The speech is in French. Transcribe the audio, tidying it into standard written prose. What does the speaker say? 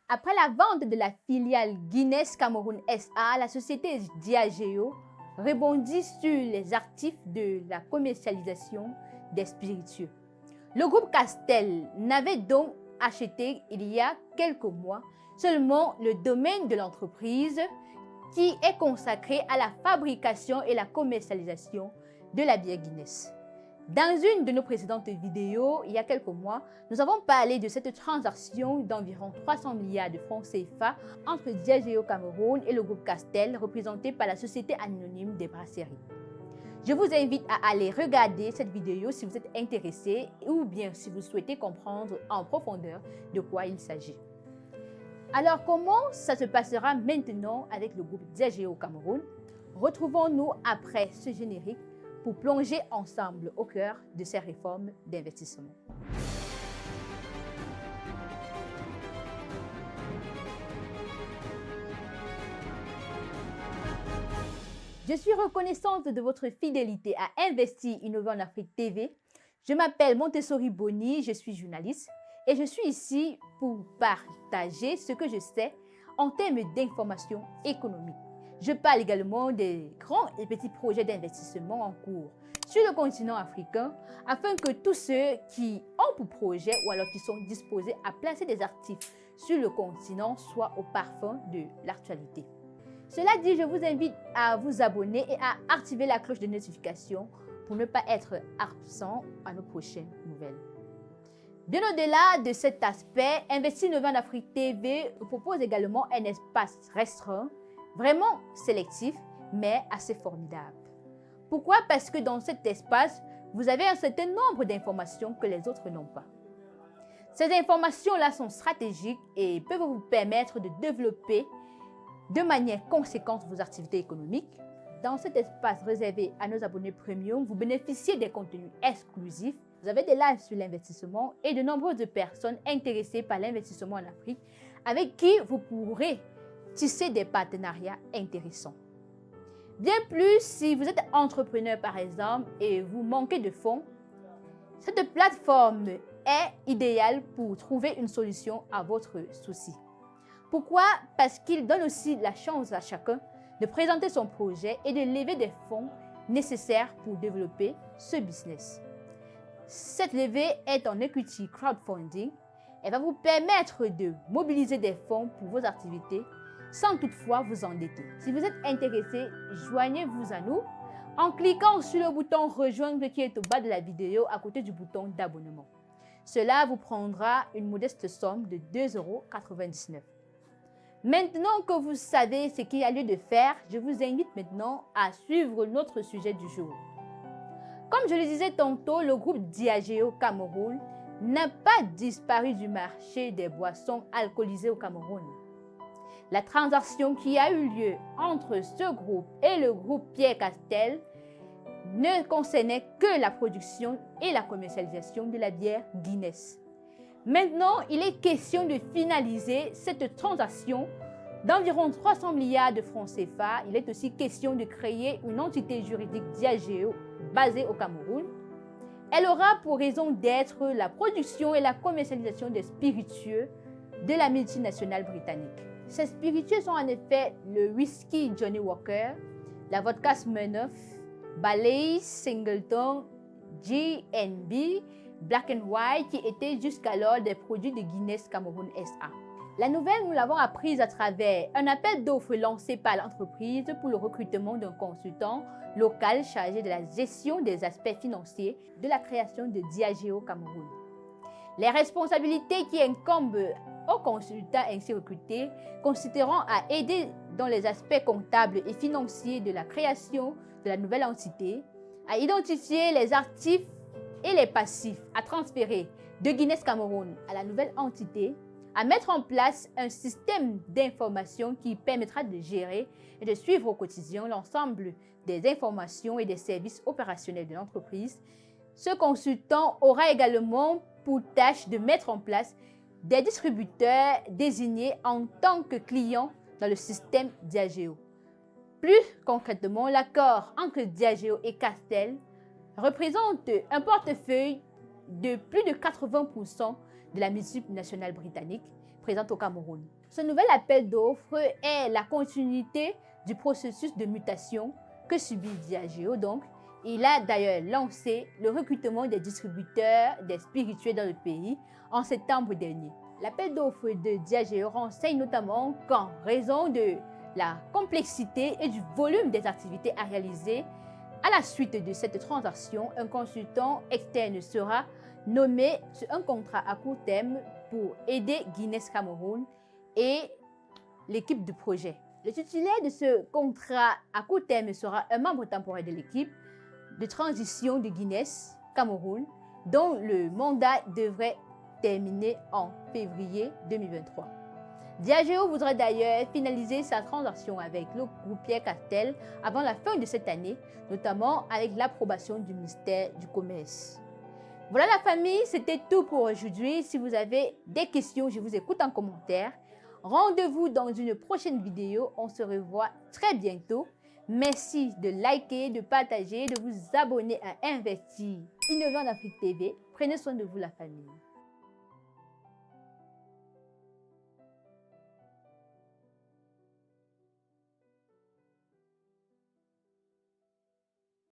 Après la vente de la filiale Guinness Cameroun SA, la société Diageo rebondit sur les actifs de la commercialisation des spiritueux. Le groupe Castel n'avait donc acheté il y a quelques mois seulement le domaine de l'entreprise qui est consacré à la fabrication et la commercialisation de la bière Guinness. Dans une de nos précédentes vidéos, il y a quelques mois, nous avons parlé de cette transaction d'environ 300 milliards de francs CFA entre Diageo Cameroun et le groupe Castel, représenté par la Société anonyme des brasseries. Je vous invite à aller regarder cette vidéo si vous êtes intéressé ou bien si vous souhaitez comprendre en profondeur de quoi il s'agit. Alors, comment ça se passera maintenant avec le groupe Diageo Cameroun? Retrouvons-nous après ce générique pour plonger ensemble au cœur de ces réformes d'investissement. Je suis reconnaissante de votre fidélité à Investir Innover en Afrique TV. Je m'appelle Montessori Boni, je suis journaliste et je suis ici pour partager ce que je sais en termes d'information économique. Je parle également des grands et petits projets d'investissement en cours sur le continent africain afin que tous ceux qui ont pour projet ou alors qui sont disposés à placer des actifs sur le continent soient au parfum de l'actualité. Cela dit, je vous invite à vous abonner et à activer la cloche de notification pour ne pas être absent à nos prochaines nouvelles. Bien au-delà de cet aspect, Investir Innover en Afrique TV propose également un espace restreint, vraiment sélectif, mais assez formidable. Pourquoi? Parce que dans cet espace, vous avez un certain nombre d'informations que les autres n'ont pas. Ces informations-là sont stratégiques et peuvent vous permettre de développer de manière conséquente vos activités économiques. Dans cet espace réservé à nos abonnés premium, vous bénéficiez des contenus exclusifs. Vous avez des lives sur l'investissement et de nombreuses personnes intéressées par l'investissement en Afrique avec qui vous pourrez tisser des partenariats intéressants. Bien plus, si vous êtes entrepreneur par exemple et vous manquez de fonds, cette plateforme est idéale pour trouver une solution à votre souci. Pourquoi? Parce qu'il donne aussi la chance à chacun de présenter son projet et de lever des fonds nécessaires pour développer ce business. Cette levée est en equity crowdfunding. Elle va vous permettre de mobiliser des fonds pour vos activités sans toutefois vous endetter. Si vous êtes intéressé, joignez-vous à nous en cliquant sur le bouton rejoindre qui est au bas de la vidéo à côté du bouton d'abonnement. Cela vous prendra une modeste somme de 2,99 €. Maintenant que vous savez ce qu'il y a lieu de faire, je vous invite maintenant à suivre notre sujet du jour. Comme je le disais tantôt, le groupe Diageo Cameroun n'a pas disparu du marché des boissons alcoolisées au Cameroun. La transaction qui a eu lieu entre ce groupe et le groupe Pierre Castel ne concernait que la production et la commercialisation de la bière Guinness. Maintenant, il est question de finaliser cette transaction d'environ 300 milliards de francs CFA. Il est aussi question de créer une entité juridique Diageo basée au Cameroun. Elle aura pour raison d'être la production et la commercialisation des spiritueux de la multinationale britannique. Ces spiritueux sont en effet le whisky Johnnie Walker, la vodka Smirnoff, Baileys, Singleton, G&B, Black and White qui étaient jusqu'alors des produits de Guinness Cameroun SA. La nouvelle, nous l'avons apprise à travers un appel d'offres lancé par l'entreprise pour le recrutement d'un consultant local chargé de la gestion des aspects financiers de la création de Diageo Cameroun. Les responsabilités qui incombent aux consultants ainsi recrutés consisteront à aider dans les aspects comptables et financiers de la création de la nouvelle entité, à identifier les actifs et les passifs à transférer de Guinness Cameroun à la nouvelle entité, à mettre en place un système d'information qui permettra de gérer et de suivre au quotidien l'ensemble des informations et des services opérationnels de l'entreprise. Ce consultant aura également pour tâche de mettre en place des distributeurs désignés en tant que clients dans le système Diageo. Plus concrètement, l'accord entre Diageo et Castel représente un portefeuille de plus de 80% de la multinationale britannique, présente au Cameroun. Ce nouvel appel d'offres est la continuité du processus de mutation que subit Diageo. Donc, il a d'ailleurs lancé le recrutement des distributeurs des spiritueux dans le pays en septembre dernier. L'appel d'offres de Diageo renseigne notamment qu'en raison de la complexité et du volume des activités à réaliser, à la suite de cette transaction, un consultant externe sera nommé sur un contrat à court terme pour aider Guinness Cameroun et l'équipe du projet. Le titulaire de ce contrat à court terme sera un membre temporaire de l'équipe de transition de Guinness Cameroun, dont le mandat devrait terminer en février 2023. Diageo voudrait d'ailleurs finaliser sa transaction avec le groupe Pierre Castel avant la fin de cette année, notamment avec l'approbation du ministère du Commerce. Voilà la famille, c'était tout pour aujourd'hui. Si vous avez des questions, je vous écoute en commentaire. Rendez-vous dans une prochaine vidéo. On se revoit très bientôt. Merci de liker, de partager, de vous abonner à Investir Innover en Afrique TV. Prenez soin de vous la famille.